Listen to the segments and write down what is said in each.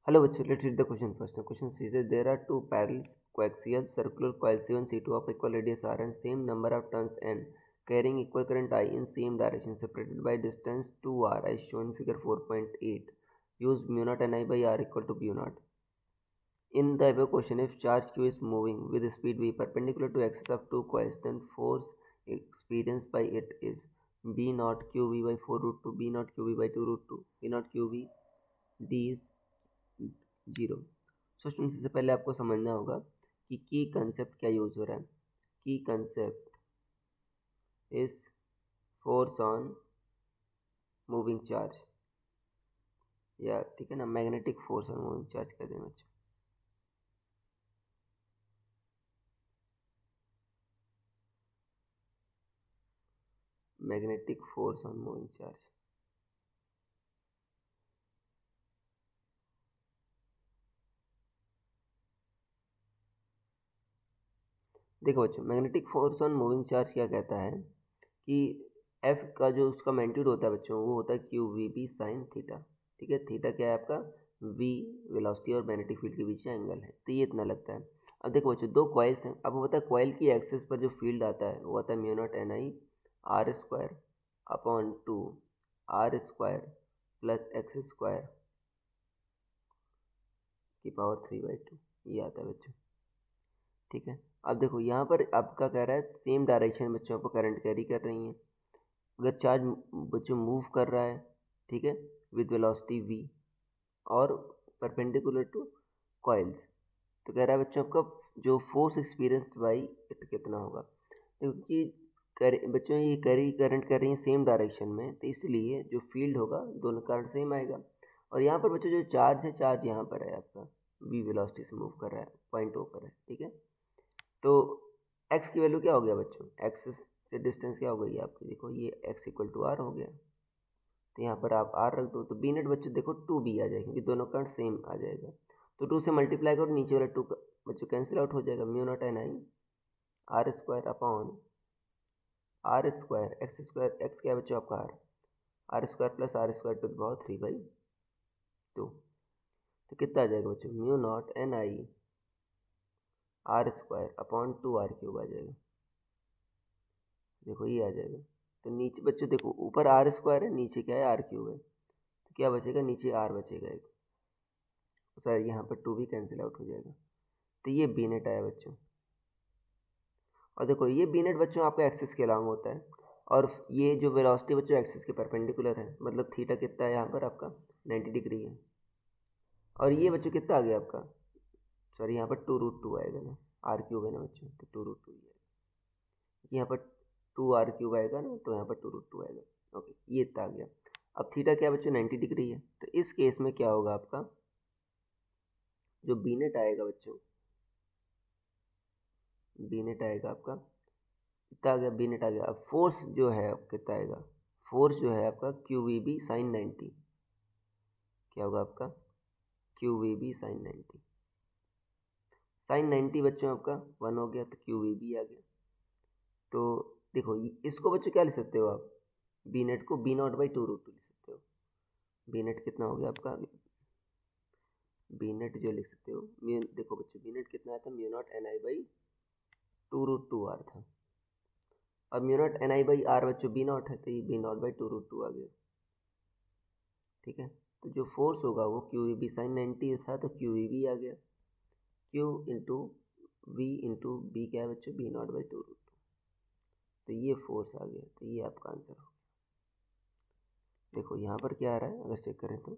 Hello, bachcho, let's read the question first. The question says that there are two parallel coaxial circular coils C1 C2 of equal radius r and same number of turns n carrying equal current I in same direction separated by distance 2r as shown in figure 4.8. Use mu naught ni by r equal to mu naught. In the above question, if charge q is moving with speed v perpendicular to axis of two coils, then force experienced by it is b naught qv by 4 root 2, b naught qv by 2 root 2, b naught qv d is 0. So student सबसे पहले आपको समझना होगा कि की concept क्या use हो रहा है. की concept is force on moving charge, या ठीक है ना, magnetic force on moving charge कहते हैं बच्चों. Magnetic force on moving charge. देखो बच्चों, magnetic force on moving charge क्या कहता है कि एफ का जो उसका मैग्नीट्यूड होता है बच्चों, वो होता है Q V B sine theta. ठीक है, थीटा क्या है आपका, वी वेलोसिटी और मैग्नेटिक फील्ड के बीच का एंगल है. तो ये इतना लगता है. अब देखो बच्चों, दो कॉइल्स हैं. अब वो पता है कॉइल की एक्सिस पर जो फील्ड आता है वो आता है mu naught N I R square upon 2 R square plus X square की पावर 3/2. ये आता है बच्चों. ठीक है, अब देखो यहाँ पर आपका कह रहा है सेम डायरेक्शन में बच्चों को करंट कैरी कर रही है. अगर चार्ज बच्चों मूव कर रहा है, ठीक है, विद वेलोसिटी v और परपेंडिकुलर टू कॉइल्स, तो कह रहा है बच्चों आपका जो फोर्स एक्सपीरियंस्ड बाई इट कितना होगा. क्योंकि बच्चों ये कैरी करंट कर रही है सेम डायरेक्शन में, तो इसलिए जो फील्ड होगा दोनों करंट सेम आएगा. और यहाँ पर बच्चों जो चार्ज है, चार्ज यहाँ पर है आपका v वेलोसिटी से मूव कर रहा है, पॉइंट ओ पर है. ठीक है, तो x की वैल्यू क्या हो गया बच्चों, x से डिस्टेंस क्या हो गई आपकी, देखो ये x इक्वल टू आर हो गया. तो यहाँ पर आप r रख दो तो बी नेट बच्चों देखो 2b आ जाएगा, क्योंकि दोनों करंट सेम आ जाएगा. तो 2 से मल्टीप्लाई करो, नीचे वाला 2 बच्चों कैंसिल आउट हो जाएगा. Mu naught N I R square upon R square X क्या है बच्चों आपका R square plus R square to the power 3/2. तो कितना आ जाएगा बच्चों, mu naught N I R square upon 2r³ आ जाएगा. देखो ये आ जाएगा. तो नीचे बच्चों देखो ऊपर आर स्क्वायर है, नीचे क्या है r³ है. तो क्या बचेगा, नीचे r बचेगा एक. सर यहाँ पर 2 भी कैंसिल आउट हो जाएगा. तो ये बी नेट आया बच्चों. और देखो ये बी नेट बच्चों आपका एक्सिस के अलॉन्ग होता है, और ये जो वेलोसिटी बच्चों एक्सिस के परपेंडिकुलर है, मतलब थीटा कितना है यहाँ पर आपका 90 डिग्री है. और ये बच्चों कितना आ गया आपका, सॉरी यहाँ पर 2√2 आएगा ना, r³ है ना बच्चों, तो 2√2 ही आएगा. यहाँ पर 2r³ आएगा ना, तो यहाँ पर 2√2 आएगा. ओके, ये इतना आ गया. अब थीटा क्या बच्चों 90 डिग्री है. तो इस केस में क्या होगा आपका, जो बी नेट आएगा बच्चों, बी नेट आएगा आपका कितना आ गया, बी नेट आ गया. अब फोर्स जो है कितना आएगा, फोर्स जो है आपका क्यू वी बी साइन 90. क्या होगा आपका, Q V B sine 90. Sine 90 बच्चों आपका 1 हो गया, तो क्यू वी बी आ गया. तो देखो इसको बच्चों क्या लिख सकते हो आप, बी नेट को बी नॉट बाई 2√2 लिख सकते हो. बी नेट कितना हो गया आपका, बी नेट जो लिख सकते हो म्यू, देखो बच्चों बी नेट कितना था, mu naught N I by 2√2r था. अब mu naught N I by R बच्चों बी नॉट है, तो ये बी नॉट बाई 2√2 आ गया. ठीक है, तो जो फोर्स होगा वो क्यू वी बी साइन 90 था, तो क्यू वी बी आ गया. Q into V into B क्या है बच्चों, बी नॉट बाई 2√2. तो ये फोर्स आ गया. तो ये आपका आंसर हो गया. देखो यहाँ पर क्या आ रहा है, अगर चेक करें तो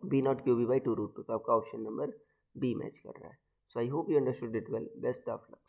B naught Q B by 2√2. तो आपका ऑप्शन नंबर बी मैच कर रहा है. So I hope you understood it well. Best of luck.